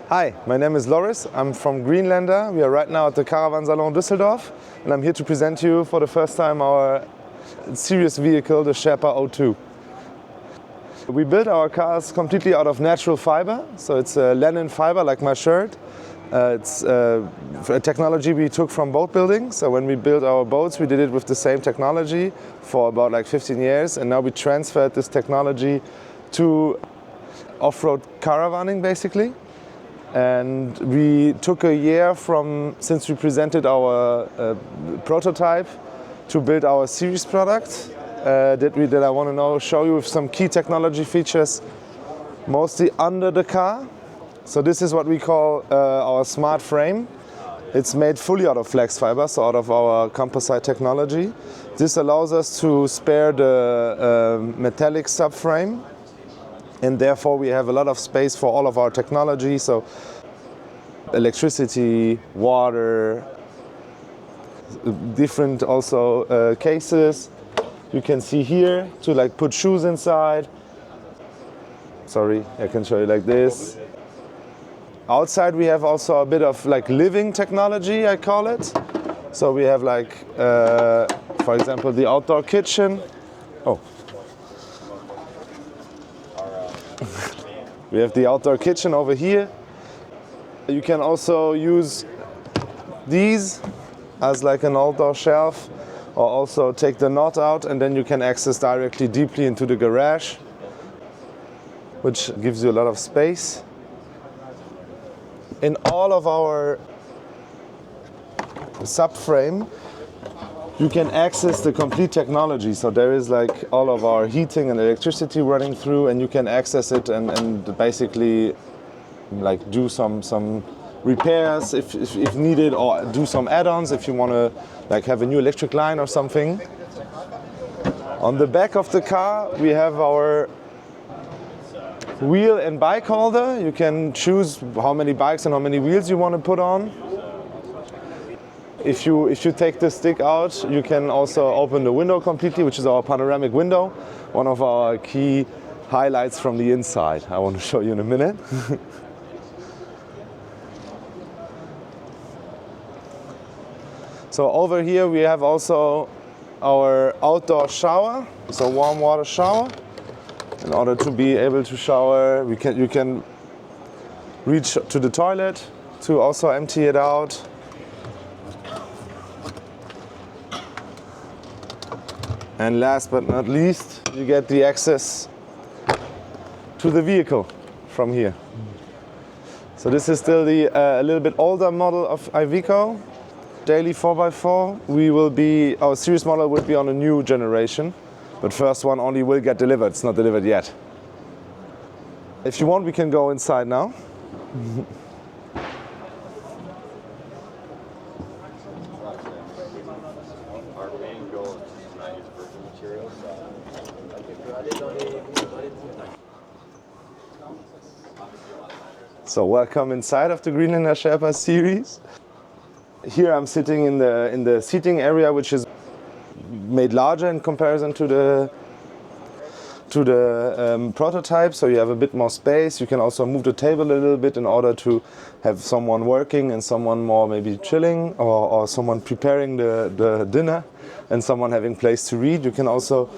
Hi, my name is Loris. I'm from Greenlander. We are right now at the Caravan Salon Düsseldorf, and I'm here to present you for the first time our serious vehicle, the Sherpa O2. We build our cars completely out of natural fiber, so it's linen fiber like my shirt. It's a technology we took from boat building. So when we built our boats, we did it with the same technology for about 15 years, and now we transferred this technology to off-road caravanning basically. And we took a year since we presented our prototype to build our series product that I want to show you with some key technology features, mostly under the car. So this is what we call our smart frame. It's made fully out of flex fiber, so out of our composite technology. This allows us to spare the metallic subframe, and therefore we have a lot of space for all of our technology, so electricity, water, different also cases. You can see here to put shoes inside. Sorry, I can show you like this. Outside we have also a bit of living technology, I call it. So we have for example, the outdoor kitchen. Oh. We have the outdoor kitchen over here. You can also use these as an outdoor shelf, or also take the knot out and then you can access directly deeply into the garage, which gives you a lot of space. In all of our subframe, you can access the complete technology. So there is all of our heating and electricity running through, and you can access it and basically do some repairs if needed, or do some add-ons if you want to have a new electric line or something. On the back of the car we have our wheel and bike holder. You can choose how many bikes and how many wheels you want to put on. If you take the stick out, you can also open the window completely, which is our panoramic window, one of our key highlights from the inside. I want to show you in a minute. So over here we have also our outdoor shower, so warm water shower. In order to be able to shower, you can reach to the toilet to also empty it out. And last but not least, you get the access to the vehicle from here. So this is still the a little bit older model of Iveco Daily 4x4. Our series model will be on a new generation, but first one only will get delivered. It's not delivered yet. If you want, we can go inside now. So welcome inside of the Greenlander Sherpa series. Here I'm sitting in the seating area, which is made larger in comparison to the prototype, so you have a bit more space. You can also move the table a little bit in order to have someone working and someone more maybe chilling, or someone preparing the dinner and someone having place to read. You can also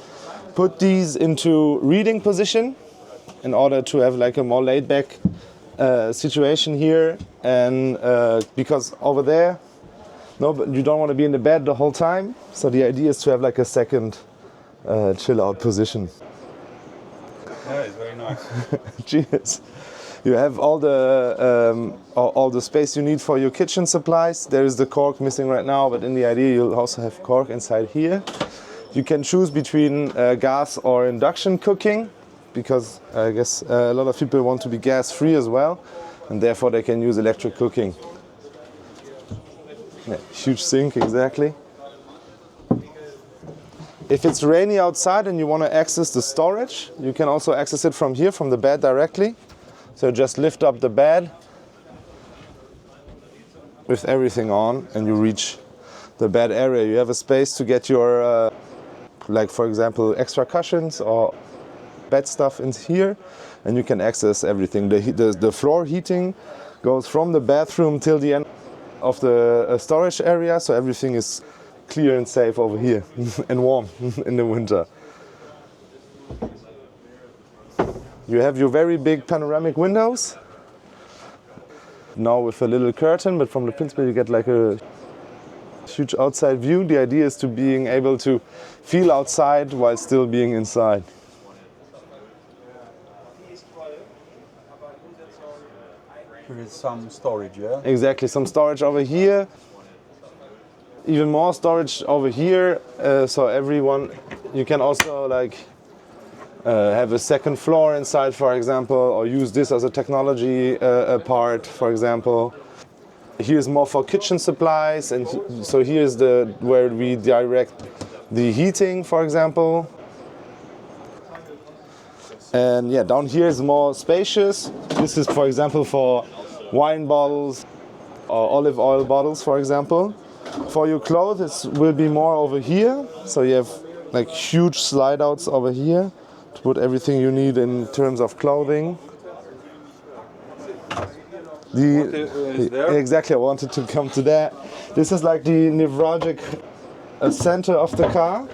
put these into reading position in order to have a more laid back situation here, and because over there you don't want to be in the bed the whole time, so the idea is to have a second chill out position. Yeah, it's very nice. Cheers. You have all the space you need for your kitchen supplies. There is the cork missing right now, but in the idea you'll also have cork inside here. You can choose between gas or induction cooking, because I guess a lot of people want to be gas free as well, and therefore they can use electric cooking. Yeah, huge sink, exactly. If it's rainy outside and you want to access the storage, you can also access it from here, from the bed directly. So just lift up the bed with everything on and you reach the bed area. You have a space to get your, for example, extra cushions or bed stuff in here, and you can access everything. The floor heating goes from the bathroom till the end of the storage area, so everything is clear and safe over here and warm in the winter. You have your very big panoramic windows. Now with a little curtain, but from the principle you get like a huge outside view. The idea is to being able to feel outside while still being inside. Here is some storage, yeah? Exactly, some storage over here. Even more storage over here. So everyone, you can also like have a second floor inside, for example, or use this as a technology part, for example. Here's more for kitchen supplies, and so here's where we direct the heating, for example. And yeah, down here is more spacious. This is, for example, for wine bottles or olive oil bottles, for example. For your clothes, it will be more over here. So you have like huge slide outs over here to put everything you need in terms of clothing. Exactly, I wanted to come to that. This is like the neuralgic center of the car.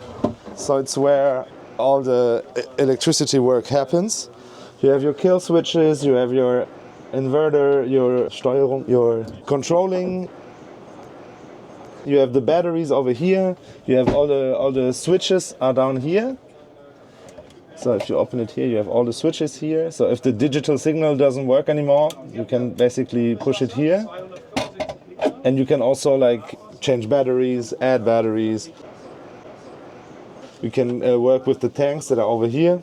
So it's where all the electricity work happens. You have your kill switches, you have your inverter, your Steuerung, your controlling. You have the batteries over here. You have all the switches are down here. So if you open it here, you have all the switches here. So if the digital signal doesn't work anymore, you can basically push it here. And you can also like change batteries, add batteries. You can work with the tanks that are over here.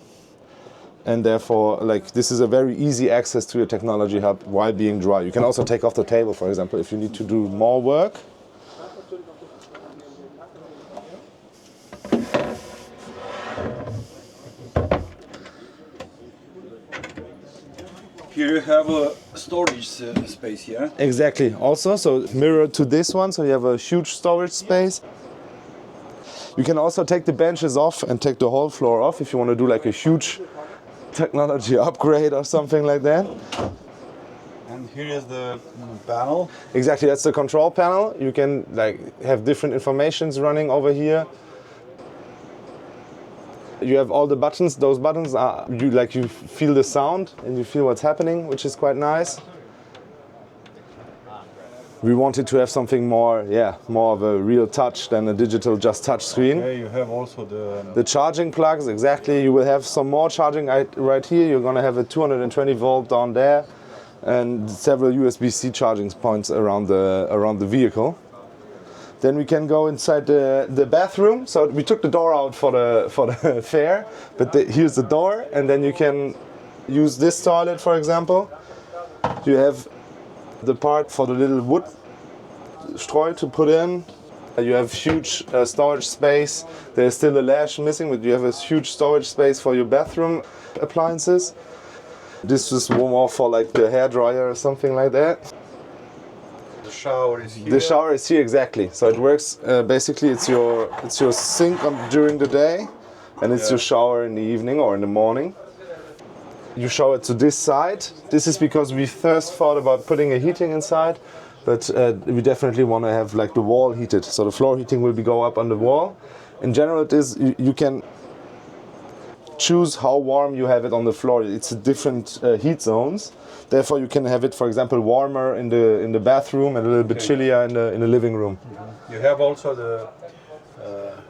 And therefore, like, this is a very easy access to your technology hub while being dry. You can also take off the table, for example, if you need to do more work. Here you have a storage space, yeah? Exactly. Also, so mirrored to this one, so you have a huge storage space. You can also take the benches off and take the whole floor off if you want to do like a huge technology upgrade or something like that. And here is the panel. Exactly, that's the control panel. You can like have different informations running over here. You have all the buttons. Those buttons are you feel the sound and you feel what's happening, which is quite nice. We wanted to have something more of a real touch than a digital just touch screen. Okay, you have also the charging plugs. Exactly, you will have some more charging right here. You're going to have a 220 volt down there, and several USB-C charging points around the vehicle. Then we can go inside the bathroom. So we took the door out for the fair, but here's the door, and then you can use this toilet, for example. You have the part for the little wood straw to put in. You have huge storage space. There's still a latch missing, but you have a huge storage space for your bathroom appliances. This is more for like the hairdryer or something like that. the shower is here. The shower is here, exactly. So it works basically. It's your sink during the day, and it's your shower in the evening or in the morning. You shower to this side. This is because we first thought about putting a heating inside, but we definitely want to have like the wall heated. So the floor heating will go up on the wall. In general, it is you can choose how warm you have it on the floor. It's different heat zones. Therefore, you can have it, for example, warmer in the bathroom and a little bit chillier in the living room. You have also the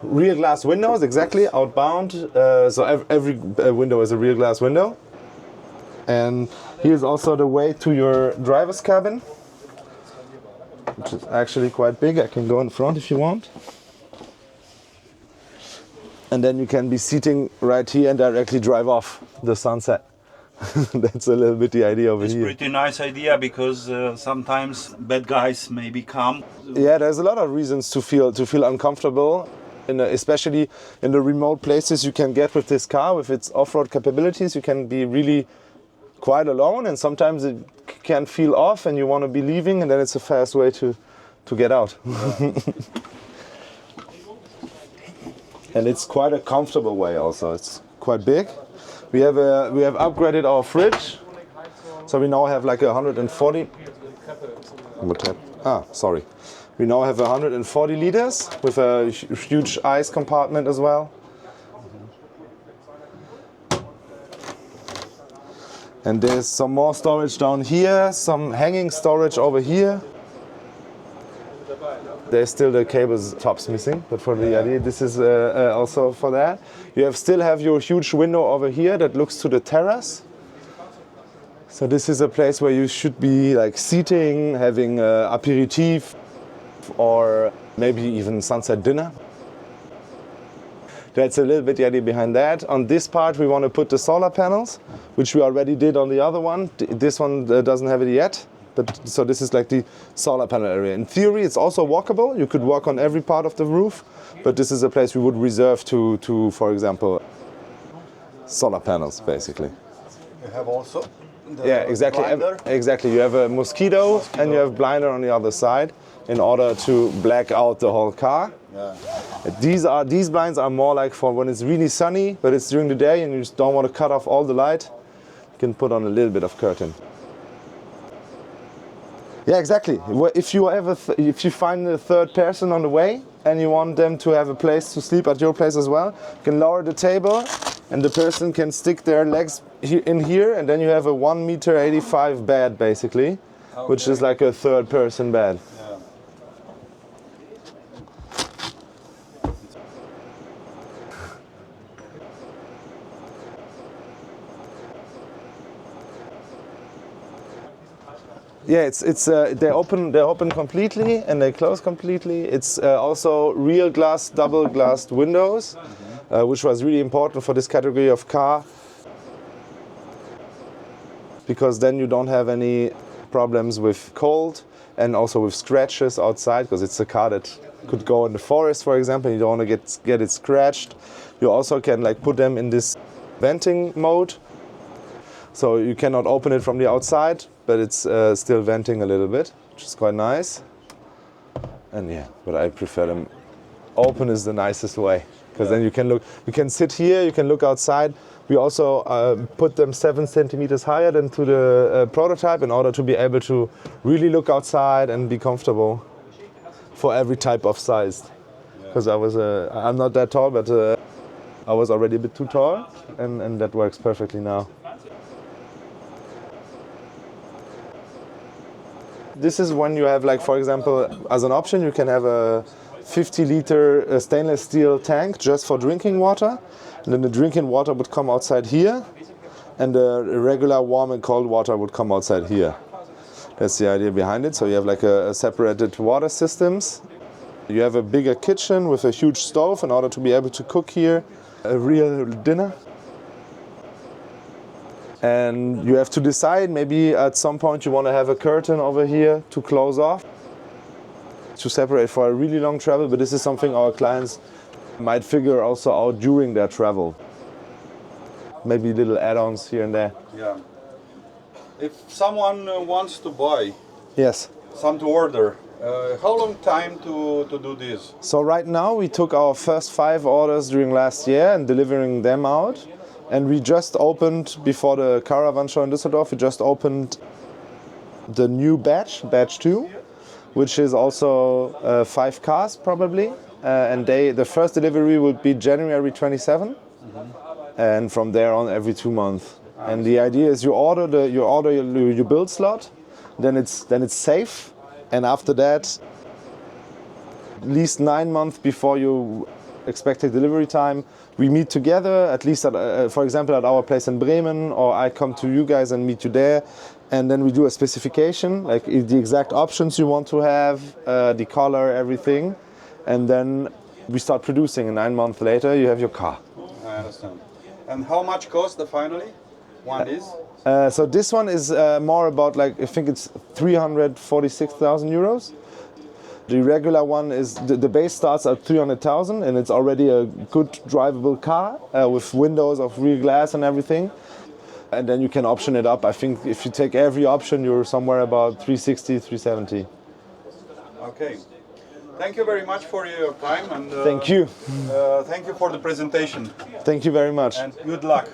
rear glass windows, exactly, outbound. So every window is a rear glass window. And here's also the way to your driver's cabin, which is actually quite big. I can go in front if you want. And then you can be sitting right here and directly drive off the sunset. That's a little bit the idea over here. It's a pretty nice idea because sometimes bad guys maybe come. Yeah, there's a lot of reasons to feel uncomfortable. Especially in the remote places you can get with this car, with its off-road capabilities, you can be really quite alone, and sometimes it can feel off and you want to be leaving, and then it's a fast way to get out. And it's quite a comfortable way also. It's quite big. We have upgraded our fridge, so we now have like a 140 Ah, sorry. We now have 140 liters with a huge ice compartment as well. And there's some more storage down here, some hanging storage over here. There's still the cables tops missing, but for the idea, this is also for that. You still have your huge window over here that looks to the terrace. So this is a place where you should be like seating, having aperitif, or maybe even sunset dinner. That's a little bit the idea behind that. On this part we want to put the solar panels, which we already did on the other one. This one doesn't have it yet, but so this is like the solar panel area. In theory it's also walkable, you could walk on every part of the roof, but this is a place we would reserve to for example, solar panels basically. You have also the exactly. blinder. Exactly, you have a mosquito and you have blinder on the other side in order to black out the whole car. Yeah. These blinds are more like for when it's really sunny, but it's during the day and you just don't want to cut off all the light. You can put on a little bit of curtain. Yeah, exactly. If you find a third person on the way and you want them to have a place to sleep at your place as well, you can lower the table and the person can stick their legs in here, and then you have a 1.85 m bed basically, which is like a third person bed. Yeah, they're open completely and they close completely. It's also real glass, double glassed windows, which was really important for this category of car, because then you don't have any problems with cold and also with scratches outside, because it's a car that could go in the forest, for example. You don't want to get it scratched. You also can like put them in this venting mode. So you cannot open it from the outside, but it's still venting a little bit, which is quite nice. And yeah, but I prefer them open is the nicest way, because then you can sit here, you can look outside. We also put them 7 centimeters higher than to the prototype in order to be able to really look outside and be comfortable for every type of size. Because I'm not that tall, but I was already a bit too tall, and that works perfectly now. This is when you have, like, for example, as an option, you can have a 50-liter stainless steel tank just for drinking water. And then the drinking water would come outside here, and the regular warm and cold water would come outside here. That's the idea behind it. So you have like a separated water systems. You have a bigger kitchen with a huge stove in order to be able to cook here a real dinner. And you have to decide, maybe at some point you want to have a curtain over here to close off, to separate for a really long travel, but this is something our clients might figure also out during their travel. Maybe little add-ons here and there. Yeah. If someone wants to buy, yes, some to order, how long time to do this? So right now we took our first 5 orders during last year and delivering them out. And we just opened, before the Caravan show in Düsseldorf, we just opened the new batch 2, which is also 5 cars probably. And the first delivery will be January 27, and from there on every 2 months. And the idea is you order your build slot, then it's safe, and after that, at least 9 months before you expected delivery time, we meet together, at least for example at our place in Bremen, or I come to you guys and meet you there, and then we do a specification, like the exact options you want to have, the color, everything, and then we start producing, and 9 months later you have your car. I understand. And how much cost the finally one is? So this one is more about, like, I think it's 346,000 euros. The regular one is, the base starts at 300,000, and it's already a good drivable car with windows of real glass and everything. And then you can option it up. I think if you take every option, you're somewhere about 360, 370. Okay. Thank you very much for your time. And thank you. Thank you for the presentation. Thank you very much. And good luck.